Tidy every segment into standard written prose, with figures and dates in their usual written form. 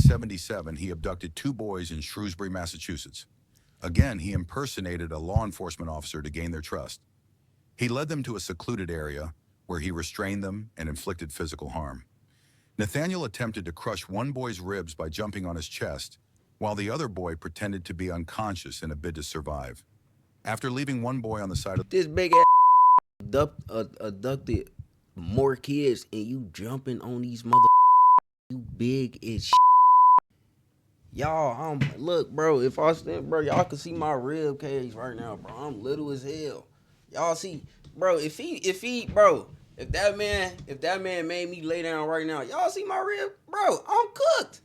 1977, he abducted 2 boys in Shrewsbury, Massachusetts. Again, he impersonated a law enforcement officer to gain their trust. He led them to a secluded area where he restrained them and inflicted physical harm. Nathaniel attempted to crush one boy's ribs by jumping on his chest, while the other boy pretended to be unconscious in a bid to survive. After leaving one boy on the side of This big ass abducted more kids and you jumping on these mother, you big as shit. Y'all, look, bro, if I stand, bro, y'all can see my rib cage right now, bro. I'm little as hell. Y'all see, bro, if that man made me lay down right now, y'all see my rib? Bro, I'm cooked.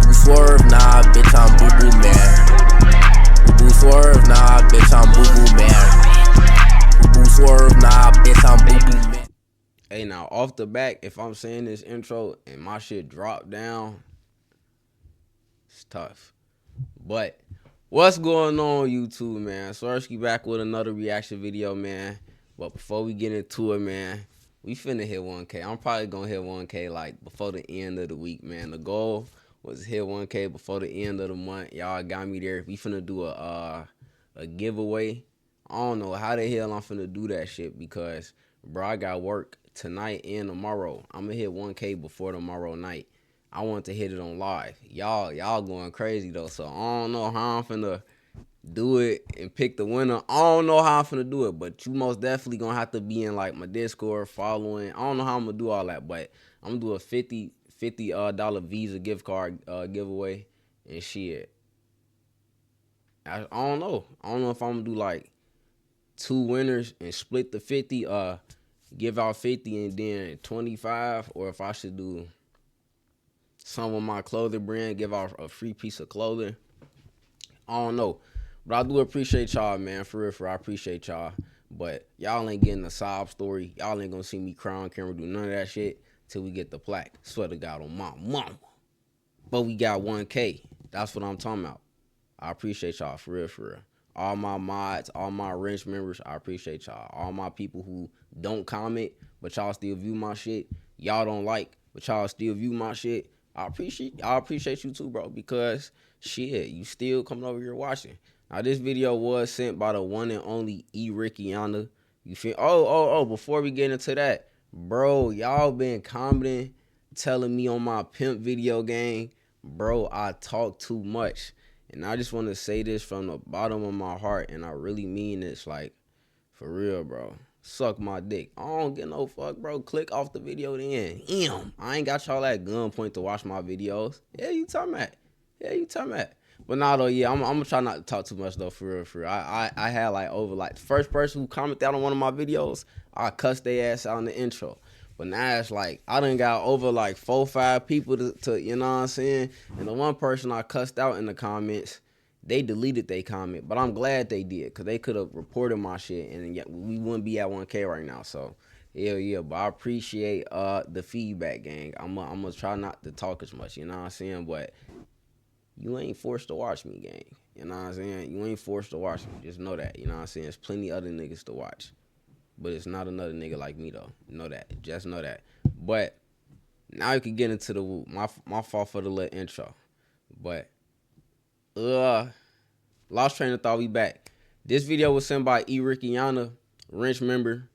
Boo swerve, nah, bitch, I'm boo boo man. Boo swerve, nah, bitch, I'm boo boo man. Boo swerve, nah, bitch, I'm boo boo man. Hey, now off the back, if I'm saying this intro and my shit drop down, it's tough. But what's going on, YouTube, man? SwerveSkii back with another reaction video, man. But before we get into it, man, we finna hit 1K. I'm probably gonna hit 1K like before the end of the week, man. The goal was hit 1K before the end of the month. Y'all got me there. We finna do a giveaway. I don't know how the hell I'm finna do that shit because, bro, I got work tonight and tomorrow. I'm gonna hit 1K before tomorrow night. I want to hit it on live. Y'all going crazy though, so I don't know how I'm finna do it and pick the winner. I don't know how I'm finna do it, but you most definitely gonna have to be in like my Discord following. I don't know how I'm gonna do all that, but I'm gonna do a $50 Visa gift card giveaway and shit. I don't know. I don't know if I'm gonna do like 2 winners and split the 50, give out 50 and then 25, or if I should do some of my clothing brand, give out a free piece of clothing. I don't know. But I do appreciate y'all, man. For real, I appreciate y'all. But y'all ain't getting a sob story. Y'all ain't gonna see me cry on camera, do none of that shit till we get the plaque. Swear to God on my mama. But we got 1K. That's what I'm talking about. I appreciate y'all, for real. All my mods, all my wrench members, I appreciate y'all. All my people who don't comment, but y'all still view my shit. Y'all don't like, but y'all still view my shit. I appreciate you too, bro, because shit, you still coming over here watching. Now, this video was sent by the one and only Rickiana. You feel? Oh, before we get into that, bro, y'all been commenting, telling me on my pimp video gang, bro, I talk too much. And I just want to say this from the bottom of my heart, and I really mean this, like, for real, bro. Suck my dick. I don't get no fuck, bro. Click off the video then. I ain't got y'all at gunpoint to watch my videos. Yeah, you talking about. But nah, though, yeah, I'm gonna try not to talk too much, though, for real. I had, like, over, like, the first person who commented on one of my videos, I cussed their ass out in the intro. But now it's like, I done got over, like, 4 or 5 people to, you know what I'm saying? And the one person I cussed out in the comments, they deleted their comment, but I'm glad they did, because they could have reported my shit, and we wouldn't be at 1K right now. So, yeah, but I appreciate the feedback, gang. I'm gonna try not to talk as much, you know what I'm saying? But you ain't forced to watch me, gang. You know what I'm saying? You ain't forced to watch me. Just know that, you know what I'm saying? There's plenty other niggas to watch. But it's not another nigga like me, though. Know that. Just know that. But now you can get into the woo. My fault for the little intro. But, lost train of thought, we back. This video was sent by Rickiana, wrench member,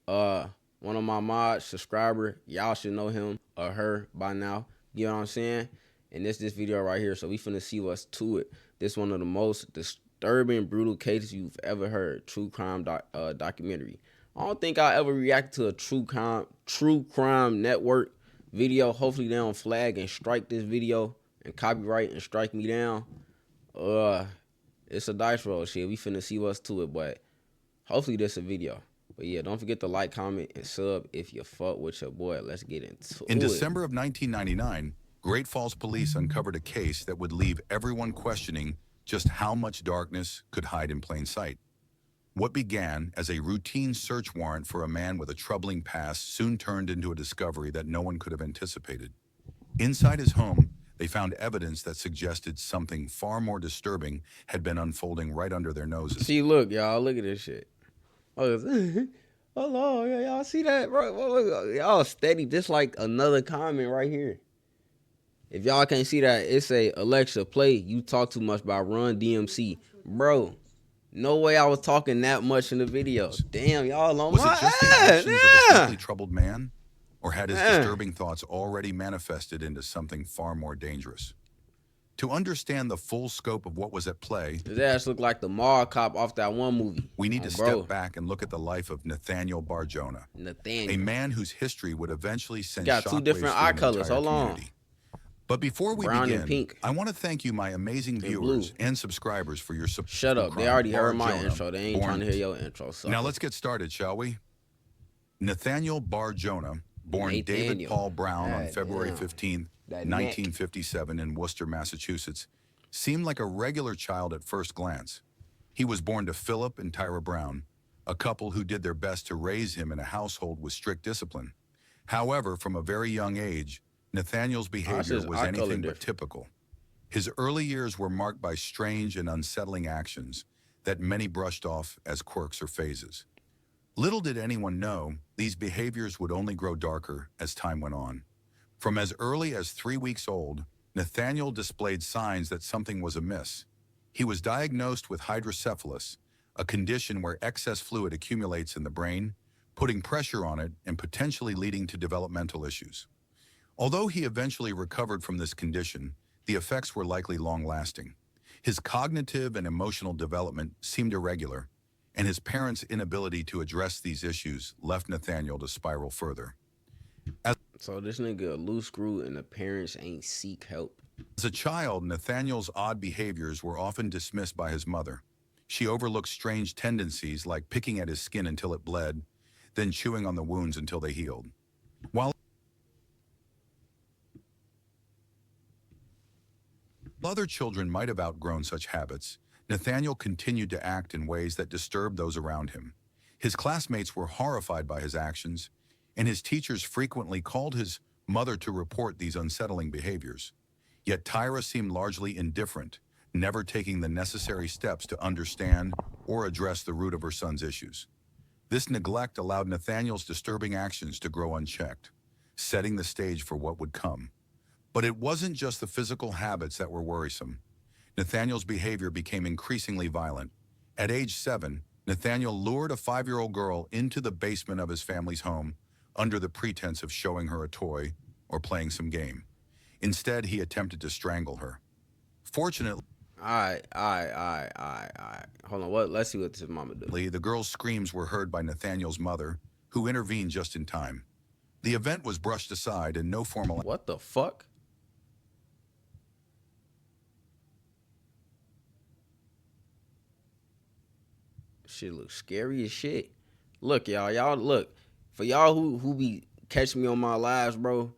one of my mods, subscriber. Y'all should know him or her by now. You know what I'm saying? And this video right here. So we finna see what's to it. This one of the most disturbing, brutal cases you've ever heard. True crime documentary. I don't think I'll ever react to a true crime network video. Hopefully they don't flag and strike this video and copyright and strike me down. It's a dice roll, shit. We finna see what's to it, but hopefully this a video. But yeah, don't forget to like, comment, and sub if you fuck with your boy. Let's get into it. In December of 1999, Great Falls police uncovered a case that would leave everyone questioning just how much darkness could hide in plain sight. What began as a routine search warrant for a man with a troubling past soon turned into a discovery that no one could have anticipated. Inside his home, they found evidence that suggested something far more disturbing had been unfolding right under their noses. See, look, y'all, look at this shit. Hello, y'all see that, bro? Y'all steady, just like another comment right here. If y'all can't see that, it's a Alexa play "You Talk Too Much" by Run DMC. Bro, no way I was talking that much in the video. Damn, y'all on Was my it just the ass. actions of a Yeah. simply troubled man? Or had his Man. disturbing thoughts already manifested into something far more dangerous? To understand the full scope of what was at play, His ass looked like the mall cop off that one movie. we need to Bro. step back and look at the life of Nathaniel Barjona, a Nathaniel. man whose history would eventually send Got two shockwaves different through eye an colors. entire Hold on. community. But before we Brown and begin, pink. I want to thank you, my amazing viewers and subscribers, for your support. Shut up. They already heard my Barjona, intro. They ain't trying to hear your intro. So. Now let's get started, shall we? Nathaniel Barjona, born David Paul Brown on February 15, 1957 in Worcester, Massachusetts, seemed like a regular child at first glance. He was born to Philip and Tyra Brown, a couple who did their best to raise him in a household with strict discipline. However, from a very young age, Nathaniel's behavior was anything but typical. His early years were marked by strange and unsettling actions that many brushed off as quirks or phases. Little did anyone know, these behaviors would only grow darker as time went on. From as early as 3 weeks old, Nathaniel displayed signs that something was amiss. He was diagnosed with hydrocephalus, a condition where excess fluid accumulates in the brain, putting pressure on it and potentially leading to developmental issues. Although he eventually recovered from this condition, the effects were likely long-lasting. His cognitive and emotional development seemed irregular, and his parents' inability to address these issues left Nathaniel to spiral further. So this nigga a loose screw and the parents ain't seek help. As a child, Nathaniel's odd behaviors were often dismissed by his mother. She overlooked strange tendencies like picking at his skin until it bled, then chewing on the wounds until they healed. While other children might have outgrown such habits, Nathaniel continued to act in ways that disturbed those around him. His classmates were horrified by his actions, and his teachers frequently called his mother to report these unsettling behaviors. Yet Tyra seemed largely indifferent, never taking the necessary steps to understand or address the root of her son's issues. This neglect allowed Nathaniel's disturbing actions to grow unchecked, setting the stage for what would come. But it wasn't just the physical habits that were worrisome. Nathaniel's behavior became increasingly violent. At age 7, Nathaniel lured a 5-year-old girl into the basement of his family's home under the pretense of showing her a toy or playing some game. Instead, he attempted to strangle her. Fortunately, All right. Hold on. What? Let's see what this mama do. the girl's screams were heard by Nathaniel's mother, who intervened just in time. The event was brushed aside and no formal... What the fuck? Shit looks scary as shit. Look, y'all look. For y'all who be catching me on my lives, bro,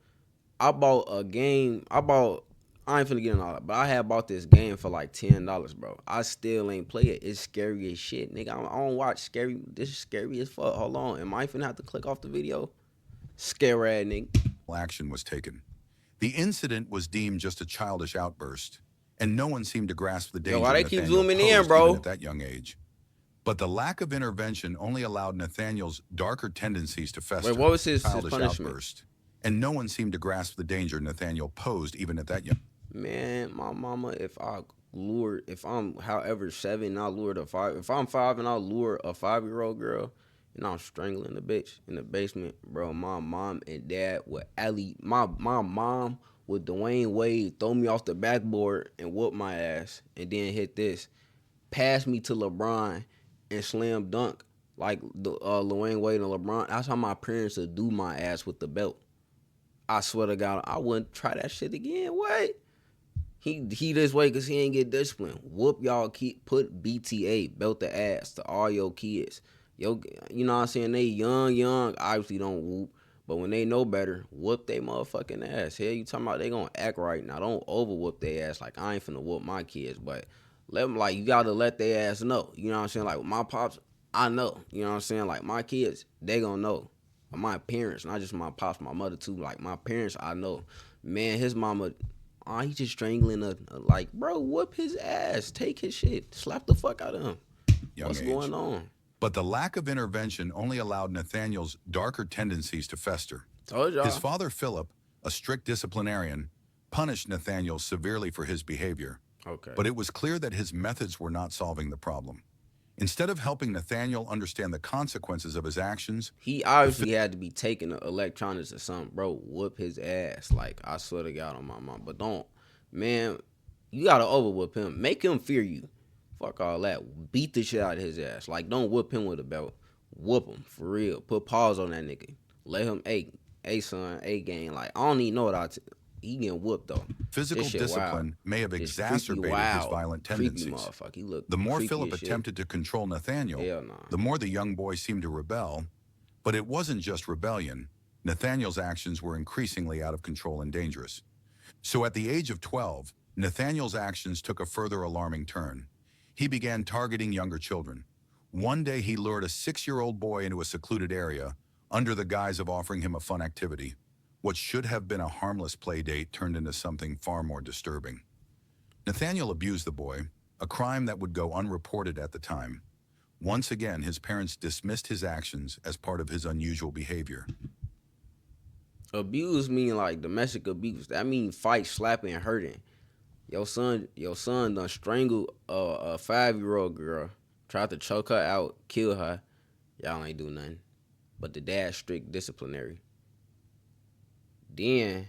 I bought a game. I ain't finna get in all that, but I had bought this game for like $10, bro. I still ain't play it. It's scary as shit, nigga. I don't watch scary. This is scary as fuck. Hold on. Am I finna have to click off the video? Scare ass nigga. Action was taken. The incident was deemed just a childish outburst, and no one seemed to grasp the danger Why they keep Nathaniel zooming in, posed bro? even at that young age. But the lack of intervention only allowed Nathaniel's darker tendencies to fester. Wait, what was his childish punishment? outburst, and no one seemed to grasp the danger Nathaniel posed even at that young. Man, my mama, if I'm however 7, I lured a 5. If I'm 5 and I lure a 5-year-old girl, and I'm strangling the bitch in the basement, bro, my mom and dad would my mom with Dwayne Wade throw me off the backboard and whoop my ass, and then hit this, pass me to LeBron and slam dunk like the Dwayne Wade and LeBron. That's how my parents would do my ass with the belt. I swear to God, I wouldn't try that shit again. What? He this way because he ain't get disciplined. Whoop y'all, put BTA, belt the ass to all your kids. Yo, you know what I'm saying? They young, obviously don't whoop. But when they know better, whoop they motherfucking ass. Hell, you talking about they gonna act right now. Don't over whoop their ass like I ain't finna whoop my kids. But let them, like, you gotta let their ass know. You know what I'm saying? Like with my pops, I know. You know what I'm saying? Like my kids, they gonna know. My parents, not just my pops, my mother too. Like my parents, I know. Man, his mama, he just strangling a like, bro, whoop his ass. Take his shit. Slap the fuck out of him. What's going on? But the lack of intervention only allowed Nathaniel's darker tendencies to fester. Told y'all. His father, Philip, a strict disciplinarian, punished Nathaniel severely for his behavior, Okay. but it was clear that his methods were not solving the problem. Instead of helping Nathaniel understand the consequences of his actions, He obviously had to be taking the electronics or something, bro. Whoop his ass. Like, I swear to God on my mom. But don't, man, you gotta overwhoop him. Make him fear you. Fuck all that. Beat the shit out of his ass. Like, don't whip him with a belt. Whoop him, for real. Put paws on that nigga. Let him, son, gang. Like, I don't even know what he getting whooped, though. physical This shit discipline wild. may have This exacerbated freaky, his wild, violent creepy tendencies. motherfucker. He look The more creepy Philip as shit. attempted to control Nathaniel, Hell nah. the more the young boy seemed to rebel. But it wasn't just rebellion. Nathaniel's actions were increasingly out of control and dangerous. So at the age of 12, Nathaniel's actions took a further alarming turn. He began targeting younger children. One day he lured a 6-year-old boy into a secluded area under the guise of offering him a fun activity. What should have been a harmless play date turned into something far more disturbing. Nathaniel abused the boy, a crime that would go unreported at the time. Once again, his parents dismissed his actions as part of his unusual behavior. Abuse mean like domestic abuse. That mean fight, slapping, and hurting. Your son done strangled a 5-year-old girl, tried to choke her out, kill her. Y'all ain't do nothing. But the dad's strict disciplinary. Then,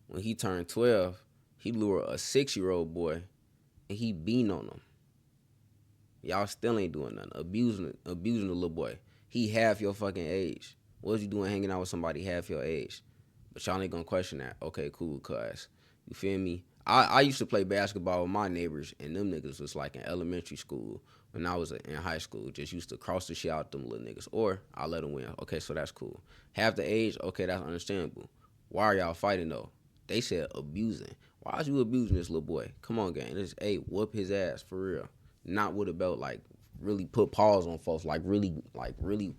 when he turned 12, he lured a 6-year-old boy and he beat on him. Y'all still ain't doing nothing. Abusing the little boy. He half your fucking age. What was you doing hanging out with somebody half your age? But y'all ain't gonna question that. Okay, cool, cuz. You feel me? I used to play basketball with my neighbors, and them niggas was like in elementary school. When I was in high school, just used to cross the shit out them little niggas. Or I let them win. Okay, so that's cool. Half the age, okay, that's understandable. Why are y'all fighting though? They said abusing. Why is you abusing this little boy? Come on, gang. Just, hey, whoop his ass for real. Not with a belt, like really put paws on folks, like really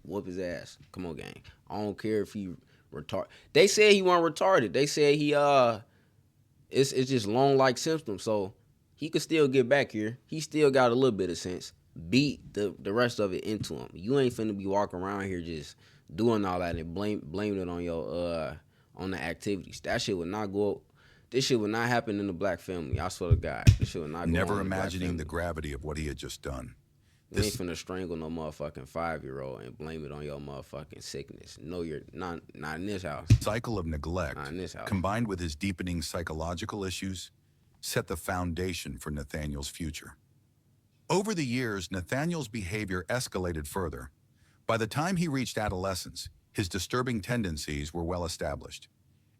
whoop his ass. Come on, gang. I don't care if he retarded. They said he wasn't retarded. They said he it's just long like symptoms, so he could still get back here. He still got a little bit of sense. Beat the rest of it into him. You ain't finna be walking around here just doing all that and blaming it on your on the activities. That shit would not go. This shit would not happen in the black family. I swear to God, this shit would not. Never imagining the gravity of what he had just done. You ain't finna strangle no motherfucking 5-year-old and blame it on your motherfucking sickness. No, you're not in this house. Cycle of neglect, Not in this house. combined with his deepening psychological issues, set the foundation for Nathaniel's future. Over the years, Nathaniel's behavior escalated further. By the time he reached adolescence, his disturbing tendencies were well established.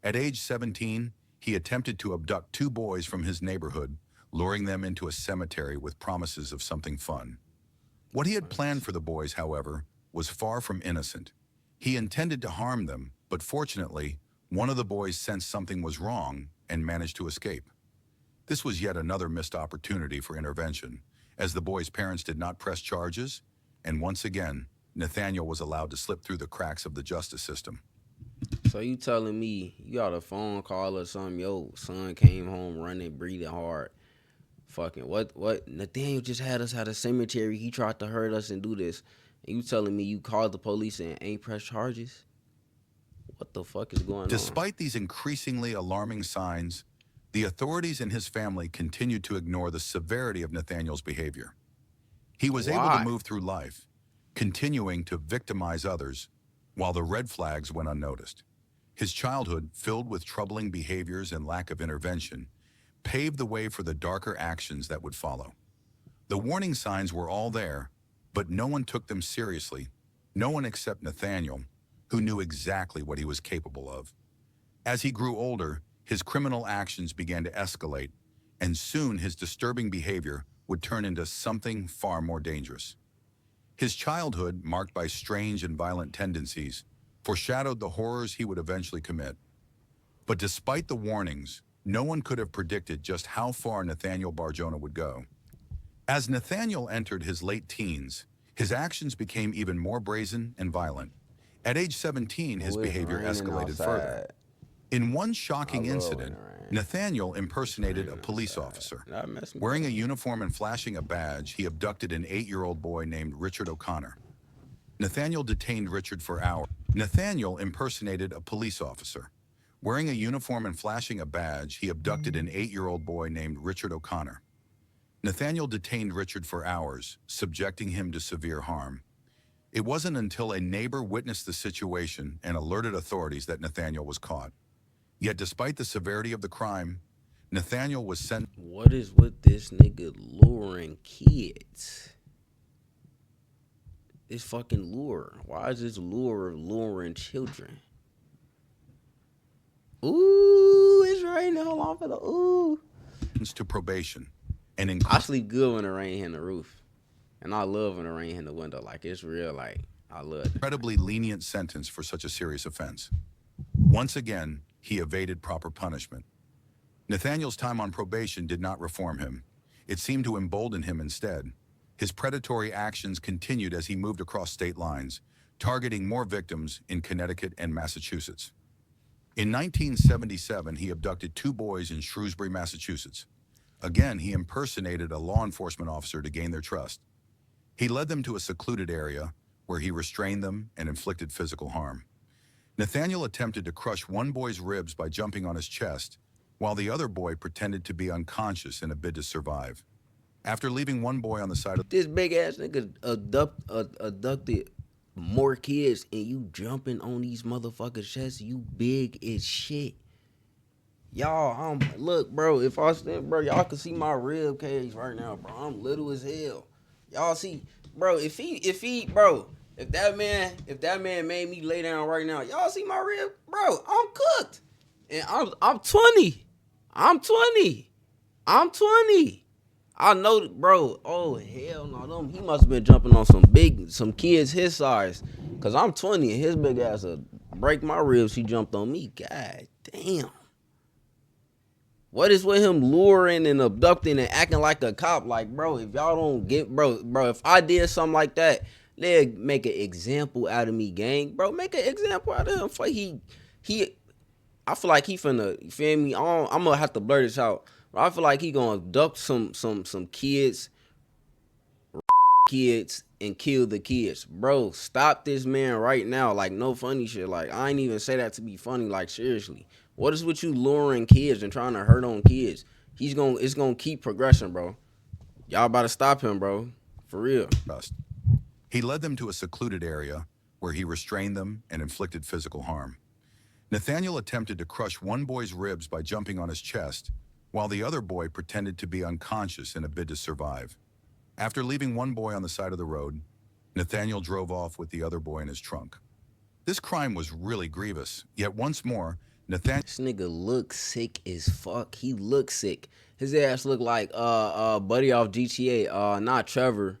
At age 17, he attempted to abduct 2 boys from his neighborhood, luring them into a cemetery with promises of something fun. What he had planned for the boys, however, was far from innocent. He intended to harm them, but fortunately, one of the boys sensed something was wrong and managed to escape. This was yet another missed opportunity for intervention, as the boys' parents did not press charges, and once again, Nathaniel was allowed to slip through the cracks of the justice system. So you telling me you got a phone call or something? Yo, son came home running, breathing hard. Fucking what? Nathaniel just had us at a cemetery. He tried to hurt us and do this. And you telling me you called the police and ain't pressed charges? What the fuck is going on? Despite these increasingly alarming signs, the authorities and his family continued to ignore the severity of Nathaniel's behavior. He was able to move through life, continuing to victimize others, while the red flags went unnoticed. His childhood, filled with troubling behaviors and lack of intervention, paved the way for the darker actions that would follow. The warning signs were all there, but no one took them seriously, no one except Nathaniel, who knew exactly what he was capable of. As he grew older, his criminal actions began to escalate, and soon his disturbing behavior would turn into something far more dangerous. His childhood, marked by strange and violent tendencies, foreshadowed the horrors he would eventually commit. But despite the warnings, no one could have predicted just how far Nathaniel Barjona would go. As Nathaniel entered his late teens, his actions became even more brazen and violent. At age 17, his behavior escalated further. In one shocking incident, Nathaniel impersonated a police officer. Wearing a uniform and flashing a badge, he abducted an 8-year-old boy named Richard O'Connor. Nathaniel detained Richard for hours. Nathaniel impersonated a police officer. Wearing a uniform and flashing a badge, he abducted an 8-year-old boy named Richard O'Connor. Nathaniel detained Richard for hours, subjecting him to severe harm. It wasn't until a neighbor witnessed the situation and alerted authorities that Nathaniel was caught. Yet despite the severity of the crime, Nathaniel was sent. What is with this nigga luring kids? This fucking lure. Why is this lure luring children? Ooh, it's raining. Hold on for the ooh. To probation. And I sleep good when the rain hit the roof. And I love when the rain hit the window. Like, it's real, like, I love it. Incredibly lenient sentence for such a serious offense. Once again, he evaded proper punishment. Nathaniel's time on probation did not reform him. It seemed to embolden him instead. His predatory actions continued as he moved across state lines, targeting more victims in Connecticut and Massachusetts. In 1977, he abducted 2 boys in Shrewsbury, Massachusetts. Again, he impersonated a law enforcement officer to gain their trust. He led them to a secluded area where he restrained them and inflicted physical harm. Nathaniel attempted to crush one boy's ribs by jumping on his chest, while the other boy pretended to be unconscious in a bid to survive. After leaving one boy on the side of This big ass nigga abducted more kids and you jumping on these motherfuckers' chests, you big as shit. Y'all, look, bro, if I stand, bro, y'all can see my rib cage right now, bro. I'm little as hell. Y'all see, bro, if that man made me lay down right now, y'all see my rib? Bro, I'm cooked. And I'm 20. I'm 20. I know, bro. Oh, hell no. He must have been jumping on some kids his size. Cause I'm 20 and his big ass will break my ribs. He jumped on me. God damn. What is with him luring and abducting and acting like a cop? Like, bro, if y'all don't get, bro, if I did something like that, they'd make an example out of me, gang. Bro, make an example out of him. For I feel like he finna, you feel me? I'm gonna have to blur this out. I feel like he gonna abduct some kids and kill the kids. Bro, stop this man right now. Like, no funny shit. Like, I ain't even say that to be funny. Like, seriously. What is with you luring kids and trying to hurt on kids? It's gonna keep progressing, bro. Y'all about to stop him, bro. For real. He led them to a secluded area where he restrained them and inflicted physical harm. Nathaniel attempted to crush one boy's ribs by jumping on his chest, while the other boy pretended to be unconscious in a bid to survive. After leaving one boy on the side of the road, Nathaniel drove off with the other boy in his trunk. This crime was really grievous, yet once more, Nathaniel... This nigga look sick as fuck. He look sick. His ass look like buddy off GTA. Not Trevor.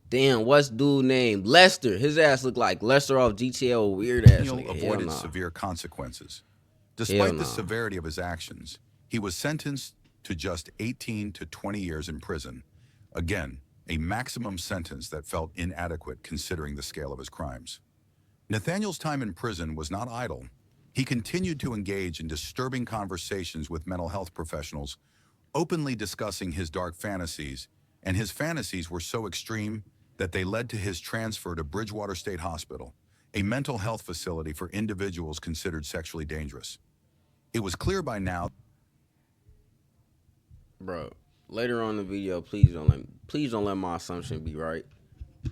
Damn, what's dude name? Lester. His ass look like Lester off GTA. Weird ass nigga. avoided severe consequences. Despite the severity of his actions, he was sentenced to just 18 to 20 years in prison. Again, a maximum sentence that felt inadequate considering the scale of his crimes. Nathaniel's time in prison was not idle. He continued to engage in disturbing conversations with mental health professionals, openly discussing his dark fantasies, and his fantasies were so extreme that they led to his transfer to Bridgewater State Hospital, a mental health facility for individuals considered sexually dangerous. It was clear by now... Bro, later on in the video, please don't let my assumption be right.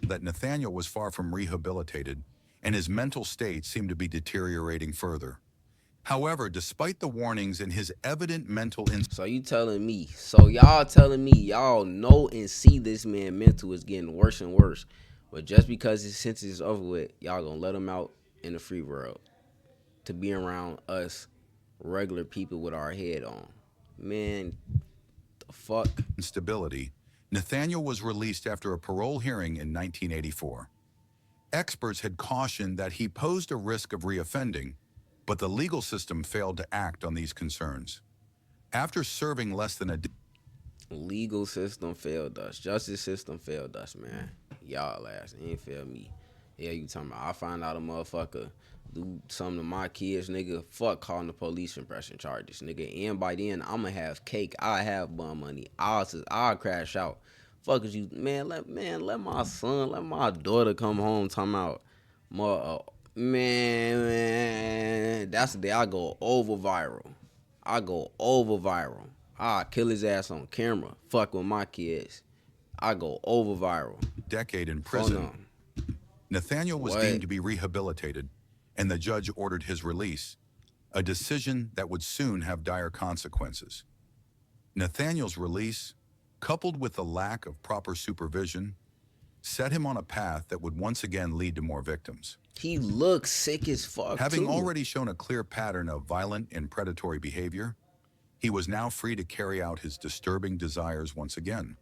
...that Nathaniel was far from rehabilitated, and his mental state seemed to be deteriorating further. However, despite the warnings and his evident mental... So y'all telling me y'all know and see this man mental is getting worse and worse, but just because his sentence is over with, y'all gonna let him out in the free world to be around us regular people with our head on? Man, the fuck? Instability, Nathaniel was released after a parole hearing in 1984. Experts had cautioned that he posed a risk of reoffending, but the legal system failed to act on these concerns. After serving less than a... Legal system failed us. Justice system failed us, man. Y'all ass ain't failed me. Yeah, you talking about I find out a motherfucker do something to my kids, nigga. Fuck calling the police and pressing charges, nigga. And by then, I'ma have cake. I have bum money. I'll crash out. Fuck is you, man. Let my son, let my daughter come home talking about more. Man, that's the day I go over viral. I kill his ass on camera. Fuck with my kids. I go over viral. Decade in For prison, no. Nathaniel was What? deemed to be rehabilitated, and the judge ordered his release, a decision that would soon have dire consequences. Nathaniel's release, coupled with the lack of proper supervision, set him on a path that would once again lead to more victims. He looks sick as fuck Having too. already shown a clear pattern of violent and predatory behavior, he was now free to carry out his disturbing desires once again.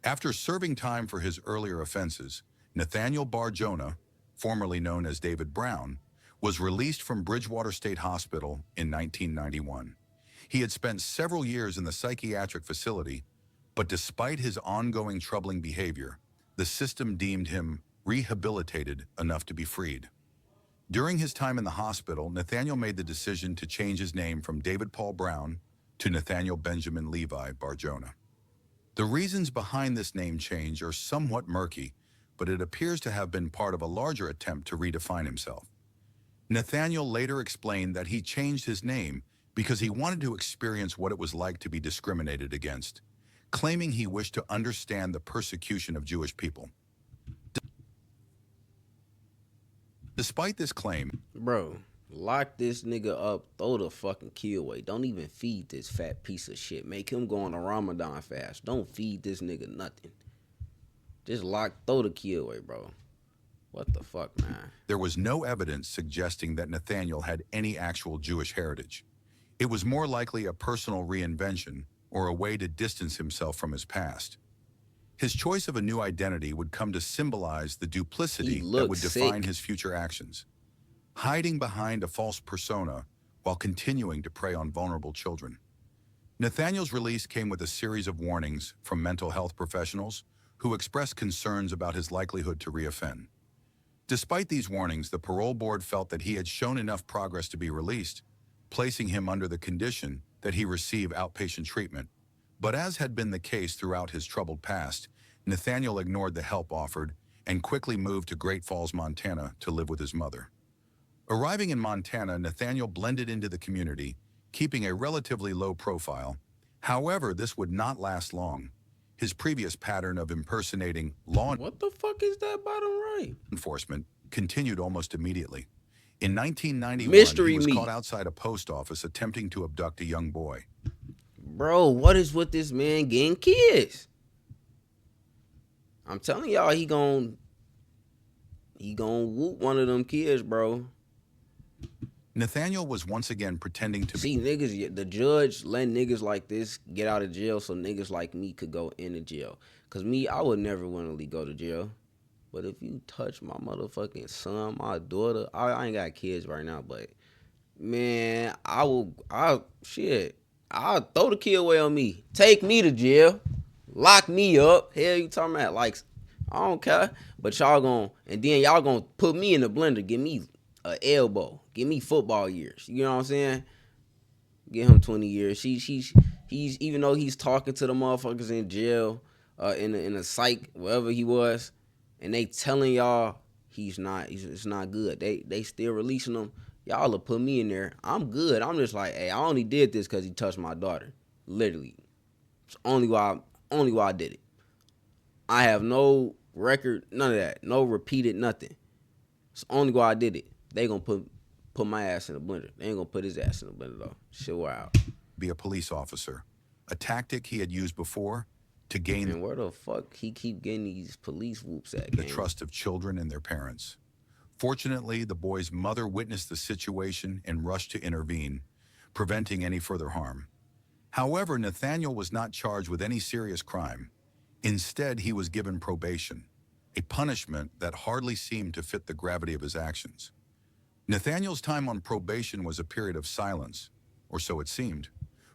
After serving time for his earlier offenses, Nathaniel Bar-Jonah, formerly known as David Brown, was released from Bridgewater State Hospital in 1991. He had spent several years in the psychiatric facility, but despite his ongoing troubling behavior, the system deemed him rehabilitated enough to be freed. During his time in the hospital, Nathaniel made the decision to change his name from David Paul Brown to Nathaniel Benjamin Levi Bar-Jonah. The reasons behind this name change are somewhat murky, but it appears to have been part of a larger attempt to redefine himself. Nathaniel later explained that he changed his name because he wanted to experience what it was like to be discriminated against, claiming he wished to understand the persecution of Jewish people. Despite this claim, Bro, lock this nigga up, throw the fucking key away. Don't even feed this fat piece of shit. Make him go on a Ramadan fast. Don't feed this nigga nothing. Just throw the key away, bro. What the fuck, man? there was no evidence suggesting that Nathaniel had any actual Jewish heritage. It was more likely a personal reinvention or a way to distance himself from his past. His choice of a new identity would come to symbolize the duplicity that would define his future actions, hiding behind a false persona while continuing to prey on vulnerable children. Nathaniel's release came with a series of warnings from mental health professionals who expressed concerns about his likelihood to reoffend. Despite these warnings, the parole board felt that he had shown enough progress to be released, placing him under the condition that he receive outpatient treatment. But as had been the case throughout his troubled past, Nathaniel ignored the help offered and quickly moved to Great Falls, Montana to live with his mother. Arriving in Montana, Nathaniel blended into the community, keeping a relatively low profile. However, this would not last long. His previous pattern of impersonating law What the fuck is that bottom right? enforcement continued almost immediately. In 1991, Mystery he was meat. caught outside a post office attempting to abduct a young boy. Bro, what is with this man getting kids? I'm telling y'all, he gon' whoop one of them kids, bro. Nathaniel was once again pretending to be See, niggas, the judge letting niggas like this get out of jail so niggas like me could go into jail. Cause me, I would never willingly go to jail. But if you touch my motherfucking son, my daughter, I ain't got kids right now, but man, I'll throw the kid away on me. Take me to jail. Lock me up. Hell you talking about? Like, I don't care. But y'all gonna put me in the blender, give me an elbow. Give me football years. You know what I'm saying? Give him 20 years. He's even though he's talking to the motherfuckers in jail, in a psych, wherever he was, and they telling y'all it's not good. They still releasing him. Y'all will put me in there. I'm good. I'm just like, hey, I only did this because he touched my daughter. Literally. It's only why I did it. I have no record, none of that. No repeated nothing. It's only why I did it. They gonna put my ass in the blender. They ain't gonna put his ass in the blender though. Shit, we're out. be a police officer, a tactic he had used before to gain And where the fuck he keep getting these police whoops at? the trust of children and their parents. Fortunately, the boy's mother witnessed the situation and rushed to intervene, preventing any further harm. However, Nathaniel was not charged with any serious crime. Instead, he was given probation, a punishment that hardly seemed to fit the gravity of his actions. Nathaniel's time on probation was a period of silence, or so it seemed.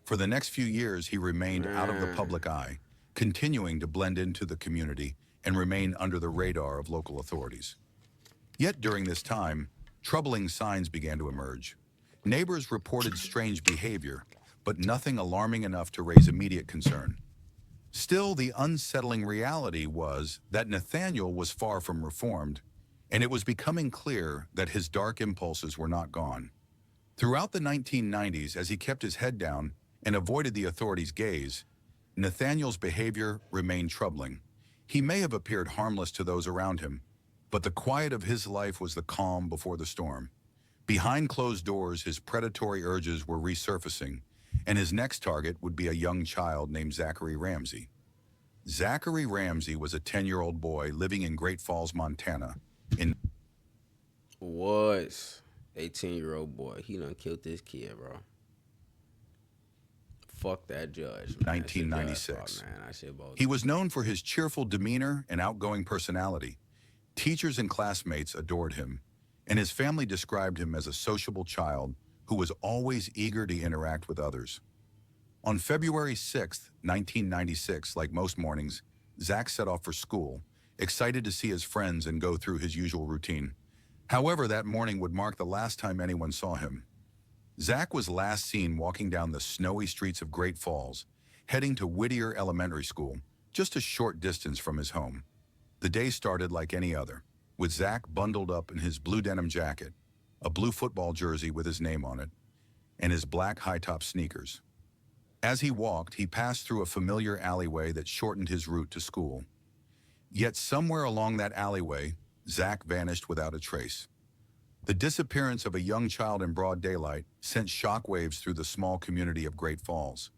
For the next few years, he remained out of the public eye, continuing to blend into the community and remain under the radar of local authorities. Yet during this time, troubling signs began to emerge. Neighbors reported strange behavior, but nothing alarming enough to raise immediate concern. Still, the unsettling reality was that Nathaniel was far from reformed. and it was becoming clear that his dark impulses were not gone. Throughout the 1990s, as he kept his head down and avoided the authorities' gaze, Nathaniel's behavior remained troubling. He may have appeared harmless to those around him, but the quiet of his life was the calm before the storm. Behind closed doors, his predatory urges were resurfacing, and his next target would be a young child named Zachary Ramsey. Zachary Ramsey was a 10-year-old boy living in Great Falls, Montana, in Was 18-year-old boy. He done killed this kid, bro. Fuck that judge, man. 1996. Man, that shit both. He was known for his cheerful demeanor and outgoing personality. Teachers and classmates adored him, and his family described him as a sociable child who was always eager to interact with others. On February 6, 1996, like most mornings, Zach set off for school, excited to see his friends and go through his usual routine. However, that morning would mark the last time anyone saw him. Zach was last seen walking down the snowy streets of Great Falls, heading to Whittier Elementary School, just a short distance from his home. The day started like any other, with Zach bundled up in his blue denim jacket, a blue football jersey with his name on it, and his black high-top sneakers. As he walked, he passed through a familiar alleyway that shortened his route to school. Yet somewhere along that alleyway, Zach vanished without a trace. The disappearance of a young child in broad daylight sent shockwaves through the small community of Great Falls.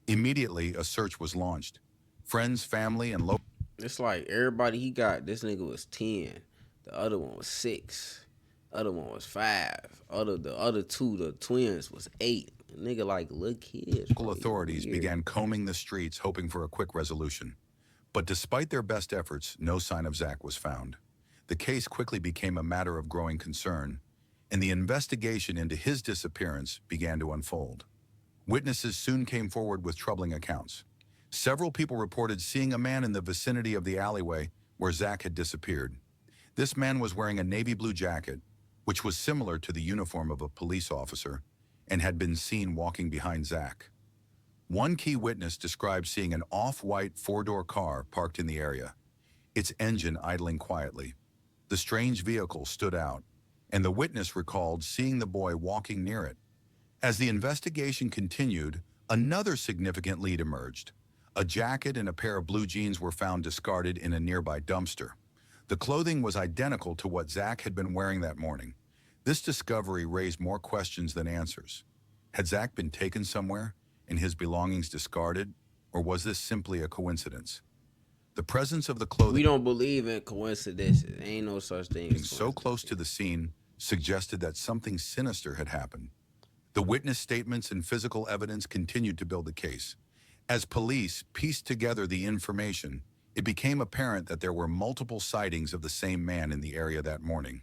Immediately, a search was launched. Friends, family, and local... It's like everybody he got, this nigga was 10. The other one was 6. The other one was 5. The other two, the twins, was 8. Nigga like little kids. Local authorities began combing the streets hoping for a quick resolution. But despite their best efforts, no sign of Zach was found. The case quickly became a matter of growing concern, and the investigation into his disappearance began to unfold. Witnesses soon came forward with troubling accounts. Several people reported seeing a man in the vicinity of the alleyway where Zach had disappeared. This man was wearing a navy blue jacket, which was similar to the uniform of a police officer, and had been seen walking behind Zach. One key witness described seeing an off-white four-door car parked in the area, its engine idling quietly. The strange vehicle stood out, and the witness recalled seeing the boy walking near it. As the investigation continued, another significant lead emerged. A jacket and a pair of blue jeans were found discarded in a nearby dumpster. The clothing was identical to what Zach had been wearing that morning. This discovery raised more questions than answers. Had Zach been taken somewhere and his belongings discarded, or was this simply a coincidence? The presence of the clothing... We don't believe in coincidences. Ain't no such thing as so close to the scene suggested that something sinister had happened. The witness statements and physical evidence continued to build the case. As police pieced together the information, it became apparent that there were multiple sightings of the same man in the area that morning.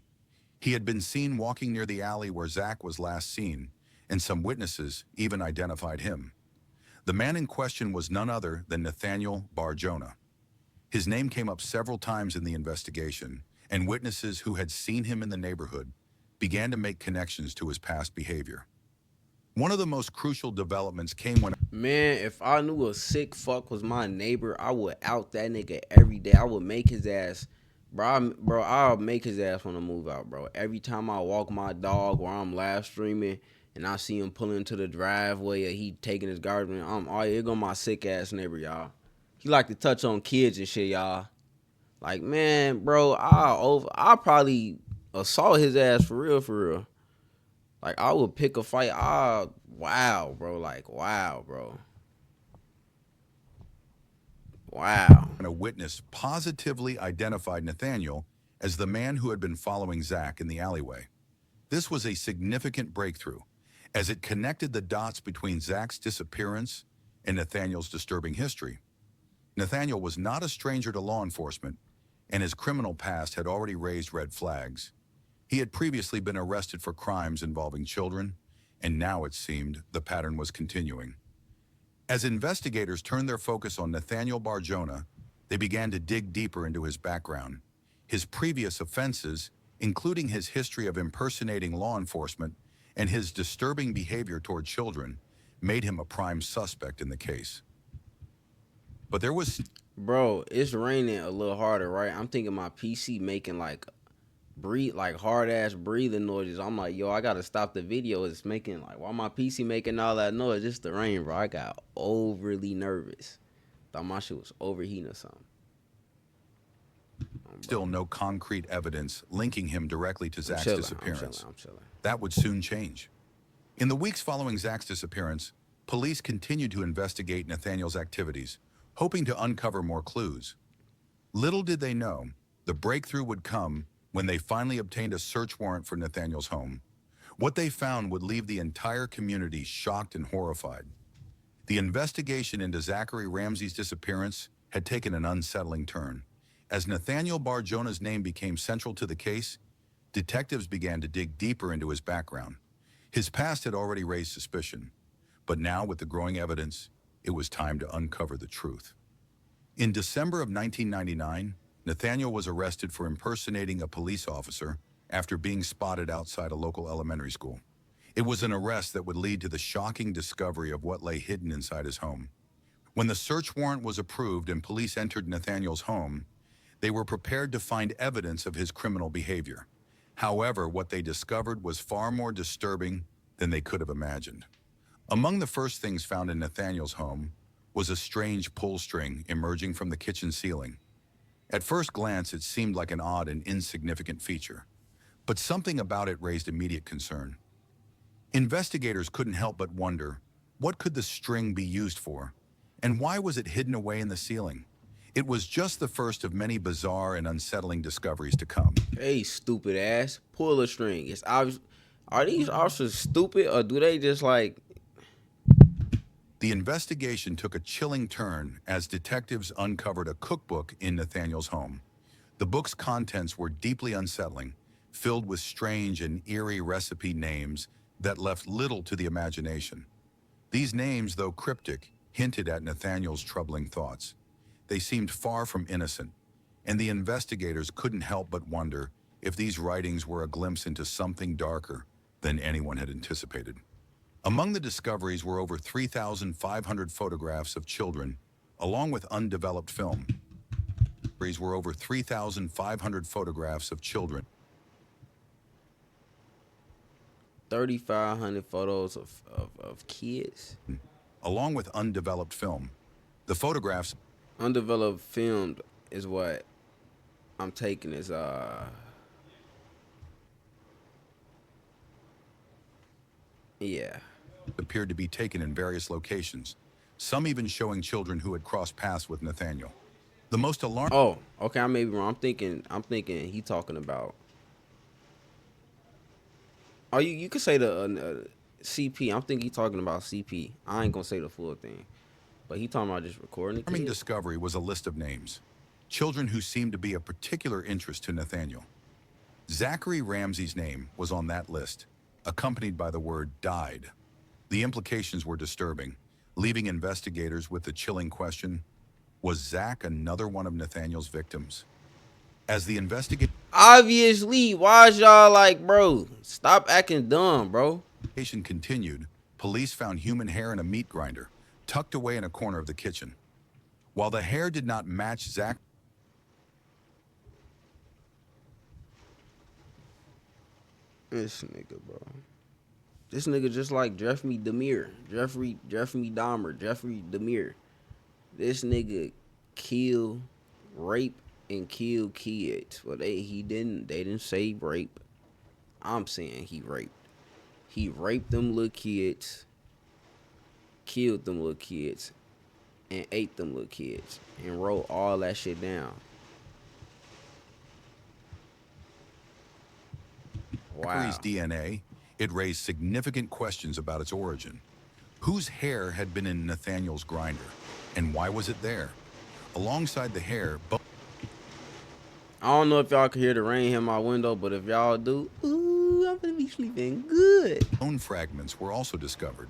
He had been seen walking near the alley where Zach was last seen, and some witnesses even identified him. The man in question was none other than Nathaniel Barjona. His name came up several times in the investigation, and witnesses who had seen him in the neighborhood began to make connections to his past behavior. One of the most crucial developments came when... Man, if I knew a sick fuck was my neighbor, I would out that nigga every day. I would make his ass... I'll make his ass want to move out, bro. Every time I walk my dog or I'm live streaming and I see him pulling into the driveway or he taking his garbage, here go my sick ass neighbor, y'all. He like to touch on kids and shit, y'all. Like, man, bro, I'll probably assault his ass for real. Like, I would pick a fight. Wow, bro. Like, wow, bro. Wow. A witness positively identified Nathaniel as the man who had been following Zach in the alleyway. This was a significant breakthrough, as it connected the dots between Zach's disappearance and Nathaniel's disturbing history. Nathaniel was not a stranger to law enforcement, and his criminal past had already raised red flags. He had previously been arrested for crimes involving children, and now it seemed the pattern was continuing. As investigators turned their focus on Nathaniel Barjona, they began to dig deeper into his background. His previous offenses, including his history of impersonating law enforcement and his disturbing behavior toward children, made him a prime suspect in the case. But there was... Bro, it's raining a little harder, right? I'm thinking my PC making like breathe like hard ass breathing noises. I'm like, yo, I gotta stop the video. It's making like, why my PC making all that noise? It's the rain, bro. I got overly nervous. Thought my shit was overheating or something. Still no concrete evidence linking him directly to Zach's disappearance. I'm chilling. That would soon change. In the weeks following Zach's disappearance, police continued to investigate Nathaniel's activities, hoping to uncover more clues. Little did they know, the breakthrough would come when they finally obtained a search warrant for Nathaniel's home. What they found would leave the entire community shocked and horrified. The investigation into Zachary Ramsey's disappearance had taken an unsettling turn. As Nathaniel Bar-Jonah's name became central to the case, detectives began to dig deeper into his background. His past had already raised suspicion, but now with the growing evidence, it was time to uncover the truth. In December of 1999, Nathaniel was arrested for impersonating a police officer after being spotted outside a local elementary school. It was an arrest that would lead to the shocking discovery of what lay hidden inside his home. When the search warrant was approved and police entered Nathaniel's home, they were prepared to find evidence of his criminal behavior. However, what they discovered was far more disturbing than they could have imagined. Among the first things found in Nathaniel's home was a strange pull string emerging from the kitchen ceiling. At first glance, it seemed like an odd and insignificant feature, but something about it raised immediate concern. Investigators couldn't help but wonder, what could the string be used for? And why was it hidden away in the ceiling? It was just the first of many bizarre and unsettling discoveries to come. Hey, stupid ass, pull a string. It's obvious. Are these officers stupid or do they just like? The investigation took a chilling turn as detectives uncovered a cookbook in Nathaniel's home. The book's contents were deeply unsettling, filled with strange and eerie recipe names that left little to the imagination. These names, though cryptic, hinted at Nathaniel's troubling thoughts. They seemed far from innocent, and the investigators couldn't help but wonder if these writings were a glimpse into something darker than anyone had anticipated. Among the discoveries were over 3,500 photographs of children, along with undeveloped film. There were over 3,500 photographs of children. 3,500 photos of kids. Along with undeveloped film. The photographs. Undeveloped film is what I'm taking as yeah. Appeared to be taken in various locations, some even showing children who had crossed paths with Nathaniel. The most alarming. Oh, okay, I may be wrong. I'm thinking he talking about. Oh, you could say the CP. I'm thinking he talking about CP. I ain't gonna say the full thing, but he talking about just recording The it. discovery was a list of names, children who seemed to be of particular interest to Nathaniel. Zachary Ramsey's name was on that list, accompanied by the word died. The implications were disturbing, leaving investigators with the chilling question, was Zach another one of Nathaniel's victims? As the investigation Obviously, why is y'all like, bro? Stop acting dumb, bro. continued, police found human hair in a meat grinder, tucked away in a corner of the kitchen. While the hair did not match Zach, This nigga, bro. This nigga just like Jeffrey Dahmer. Jeffrey Dahmer. Jeffrey Dahmer. This nigga kill, rape, and kill kids. Well, they didn't say rape. I'm saying he raped. He raped them little kids, killed them little kids, and ate them little kids, and wrote all that shit down. Wow. Zachary's DNA, it raised significant questions about its origin. Whose hair had been in Nathaniel's grinder, and why was it there? Alongside the hair, I don't know if y'all can hear the rain in my window, but if y'all do, ooh, I'm gonna be sleeping good. bone fragments were also discovered.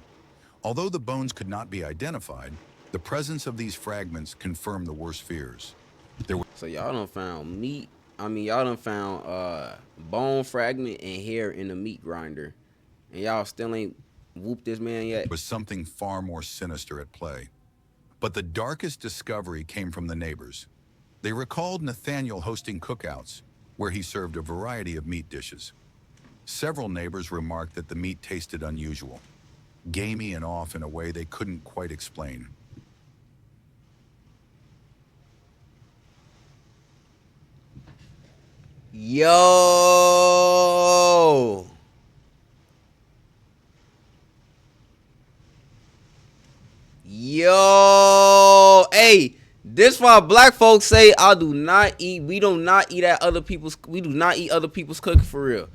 Although the bones could not be identified, the presence of these fragments confirmed the worst fears. So y'all done found meat. I mean, y'all done found bone fragment and hair in the meat grinder, and y'all still ain't whooped this man yet. Was something far more sinister at play. But the darkest discovery came from the neighbors. They recalled Nathaniel hosting cookouts, where he served a variety of meat dishes. Several neighbors remarked that the meat tasted unusual, gamey and off in a way they couldn't quite explain. Yo. Yo. Hey, this why black folks say I do not eat. We do not eat at other people's. We do not eat other people's cooking for real.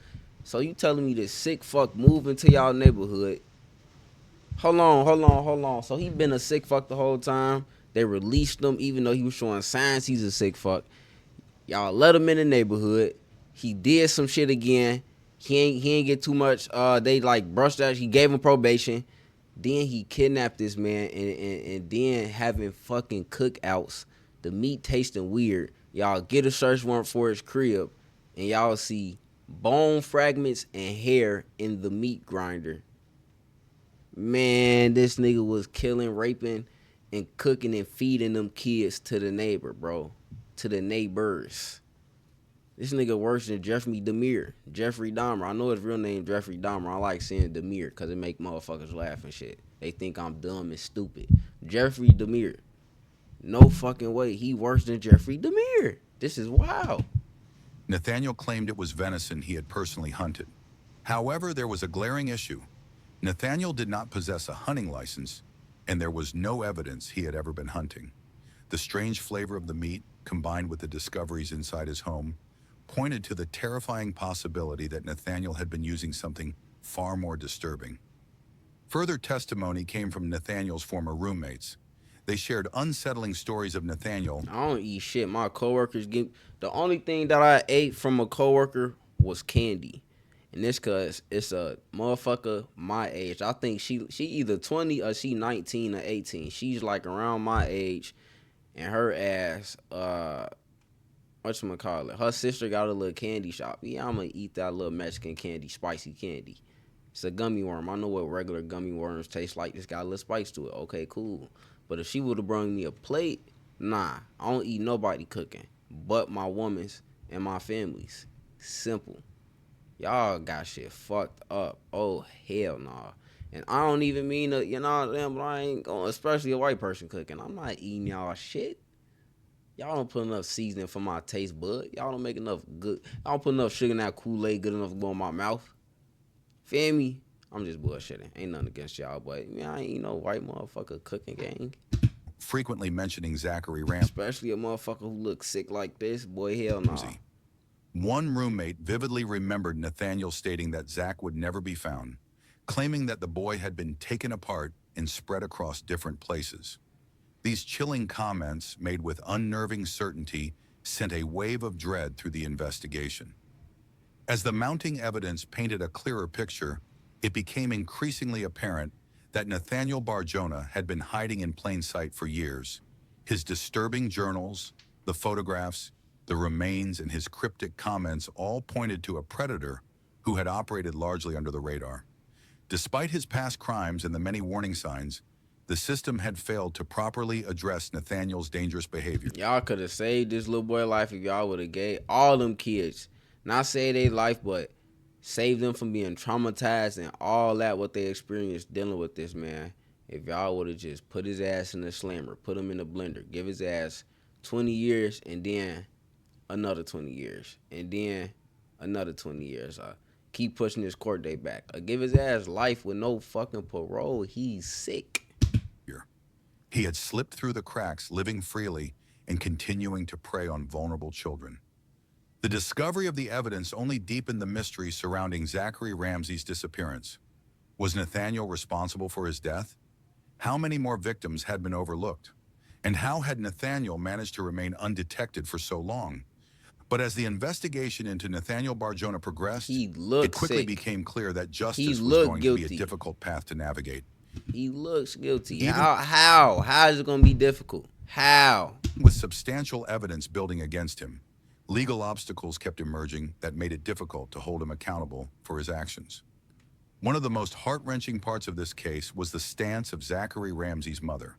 So you telling me this sick fuck moved into y'all neighborhood? Hold on. So he been a sick fuck the whole time. They released him even though he was showing signs he's a sick fuck. Y'all let him in the neighborhood. He did some shit again. He ain't get too much. They like brushed out. He gave him probation. Then he kidnapped this man and then having fucking cookouts. The meat tasting weird. Y'all get a search warrant for his crib and y'all see bone fragments and hair in the meat grinder. Man, this nigga was killing, raping, and cooking and feeding them kids to the neighbor, bro. To the neighbors. This nigga worse than Jeffrey Dahmer. I know his real name Jeffrey Dahmer. I like saying Demir because it make motherfuckers laugh and shit. They think I'm dumb and stupid. Jeffrey Dahmer. No fucking way. He worse than Jeffrey Dahmer. This is wild. Nathaniel claimed it was venison he had personally hunted. However, there was a glaring issue. Nathaniel did not possess a hunting license, and there was no evidence he had ever been hunting. The strange flavor of the meat, combined with the discoveries inside his home, pointed to the terrifying possibility that Nathaniel had been using something far more disturbing. Further testimony came from Nathaniel's former roommates. They shared unsettling stories of Nathaniel. I don't eat shit. My coworkers give. The only thing that I ate from a coworker was candy. And this cause it's a motherfucker my age. I think she either 20 or she 19 or 18. She's like around my age. And her ass, whatchamacallit, her sister got a little candy shop. Yeah, I'm gonna eat that little Mexican candy, spicy candy. It's a gummy worm. I know what regular gummy worms taste like. It's got a little spice to it. Okay, cool. But if she would have brought me a plate, nah, I don't eat nobody cooking but my woman's and my family's. Simple. Y'all got shit fucked up. Oh, hell nah. And I don't even mean to, you know what I'm saying, but I ain't going, especially a white person cooking. I'm not eating y'all shit. Y'all don't put enough seasoning for my taste bud. Y'all don't make enough good. Y'all don't put enough sugar in that Kool-Aid good enough to go in my mouth. Feel me? I'm just bullshitting. Ain't nothing against y'all, but man, I ain't no white motherfucker cooking gang. Frequently mentioning Zachary Ramsey. Especially a motherfucker who looks sick like this. Boy, hell no. Nah. One roommate vividly remembered Nathaniel stating that Zach would never be found, claiming that the boy had been taken apart and spread across different places. These chilling comments, made with unnerving certainty, sent a wave of dread through the investigation. As the mounting evidence painted a clearer picture, it became increasingly apparent that Nathaniel Barjona had been hiding in plain sight for years. His disturbing journals, the photographs, the remains, and his cryptic comments all pointed to a predator who had operated largely under the radar. Despite his past crimes and the many warning signs, the system had failed to properly address Nathaniel's dangerous behavior. Y'all could have saved this little boy's life if y'all would have gave all them kids, not save their life, but save them from being traumatized and all that what they experienced dealing with this man. If y'all would have just put his ass in the slammer, put him in the blender, give his ass 20 years and then another 20 years and then another 20 years. Keep pushing his court date back. Give his ass life with no fucking parole. He's sick. He had slipped through the cracks, living freely and continuing to prey on vulnerable children. The discovery of the evidence only deepened the mystery surrounding Zachary Ramsey's disappearance. Was Nathaniel responsible for his death? How many more victims had been overlooked? And how had Nathaniel managed to remain undetected for so long? But as the investigation into Nathaniel Barjona progressed, it quickly became clear that justice was going to be a difficult path to navigate. He looks guilty. How is it going to be difficult? How? With substantial evidence building against him, legal obstacles kept emerging that made it difficult to hold him accountable for his actions. One of the most heart-wrenching parts of this case was the stance of Zachary Ramsey's mother.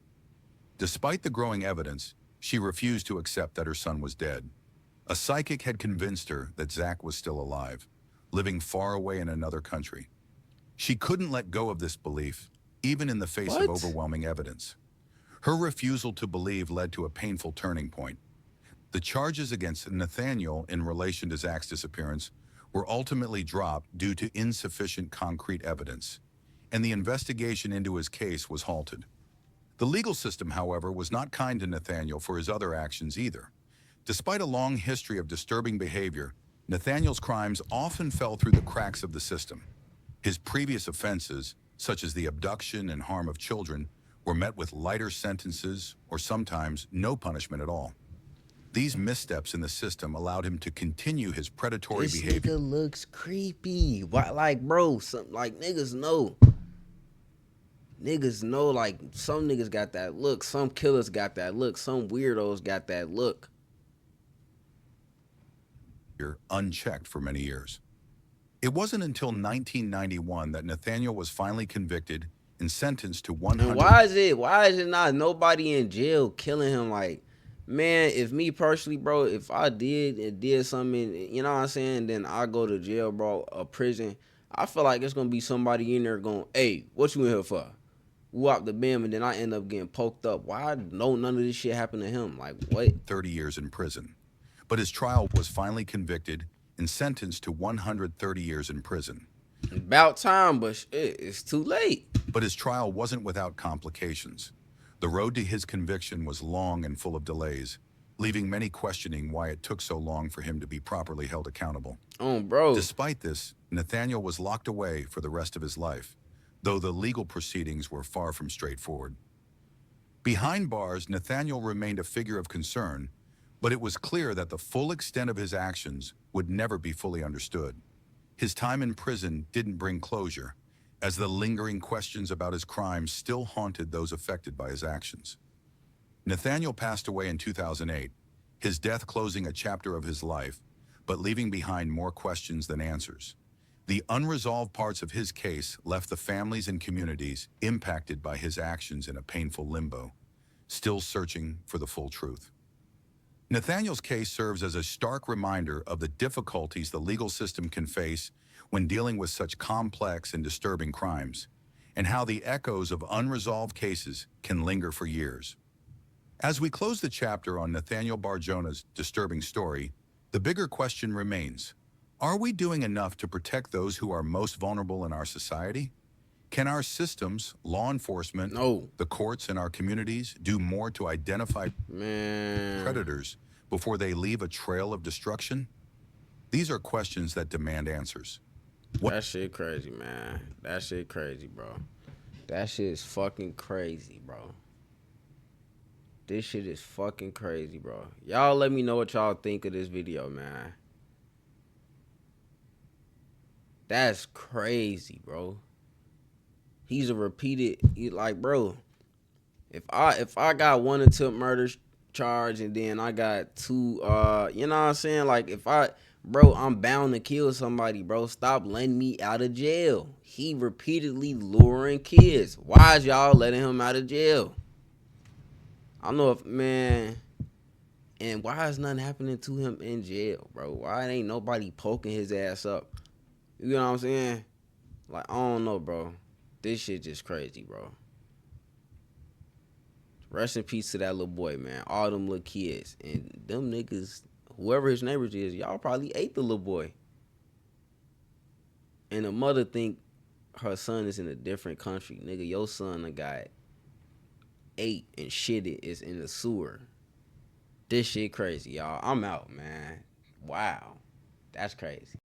Despite the growing evidence, she refused to accept that her son was dead. A psychic had convinced her that Zach was still alive, living far away in another country. She couldn't let go of this belief, even in the face of What? overwhelming evidence. Her refusal to believe led to a painful turning point. The charges against Nathaniel in relation to Zach's disappearance were ultimately dropped due to insufficient concrete evidence, and the investigation into his case was halted. The legal system, however, was not kind to Nathaniel for his other actions either. Despite a long history of disturbing behavior, Nathaniel's crimes often fell through the cracks of the system. His previous offenses, such as the abduction and harm of children, were met with lighter sentences or sometimes no punishment at all. These missteps in the system allowed him to continue his predatory This behavior. nigga looks creepy. Why, like, bro? Some like niggas know. Niggas know. Like, some niggas got that look. Some killers got that look. Some weirdos got that look. Unchecked for many years. It wasn't until 1991 that Nathaniel was finally convicted and sentenced to 100. And why is it not nobody in jail killing him? Like, man, if me personally, bro, if I did something, you know what I'm saying, then I go to jail, bro, or prison, I feel like it's gonna be somebody in there going, hey, what you in here for? Whoop the bam, and then I end up getting poked up. Why no none of this shit happened to him? Like, what? 30 years in prison. But his trial was finally convicted and sentenced to 130 years in prison. About time, but shit, it's too late. But his trial wasn't without complications. The road to his conviction was long and full of delays, leaving many questioning why it took so long for him to be properly held accountable. Oh, bro. Despite this, Nathaniel was locked away for the rest of his life, though the legal proceedings were far from straightforward. Behind bars, Nathaniel remained a figure of concern, but it was clear that the full extent of his actions would never be fully understood. His time in prison didn't bring closure, as the lingering questions about his crimes still haunted those affected by his actions. Nathaniel passed away in 2008, his death closing a chapter of his life, but leaving behind more questions than answers. The unresolved parts of his case left the families and communities impacted by his actions in a painful limbo, still searching for the full truth. Nathaniel's case serves as a stark reminder of the difficulties the legal system can face when dealing with such complex and disturbing crimes, and how the echoes of unresolved cases can linger for years. As we close the chapter on Nathaniel Barjona's disturbing story, the bigger question remains: are we doing enough to protect those who are most vulnerable in our society? Can our systems, law enforcement, No. the courts, and our communities do more to identify Man. predators before they leave a trail of destruction? These are questions that demand answers. That shit crazy, man. That shit crazy, bro. That shit is fucking crazy, bro. This shit is fucking crazy, bro. Y'all let me know what y'all think of this video, man. That's crazy, bro. He's a repeated, like, bro. If I got one attempt murder charge and then I got two, you know what I'm saying? Like, bro, I'm bound to kill somebody, bro. Stop letting me out of jail. He repeatedly luring kids. Why is y'all letting him out of jail? I don't know if, man, and why is nothing happening to him in jail, bro? Why ain't nobody poking his ass up? You know what I'm saying? Like, I don't know, bro. This shit just crazy, bro. Rest in peace to that little boy, man. All them little kids. And them niggas, whoever his neighbors is, y'all probably ate the little boy. And the mother think her son is in a different country. Nigga, your son done got ate and shitted is in the sewer. This shit crazy, y'all. I'm out, man. Wow. That's crazy.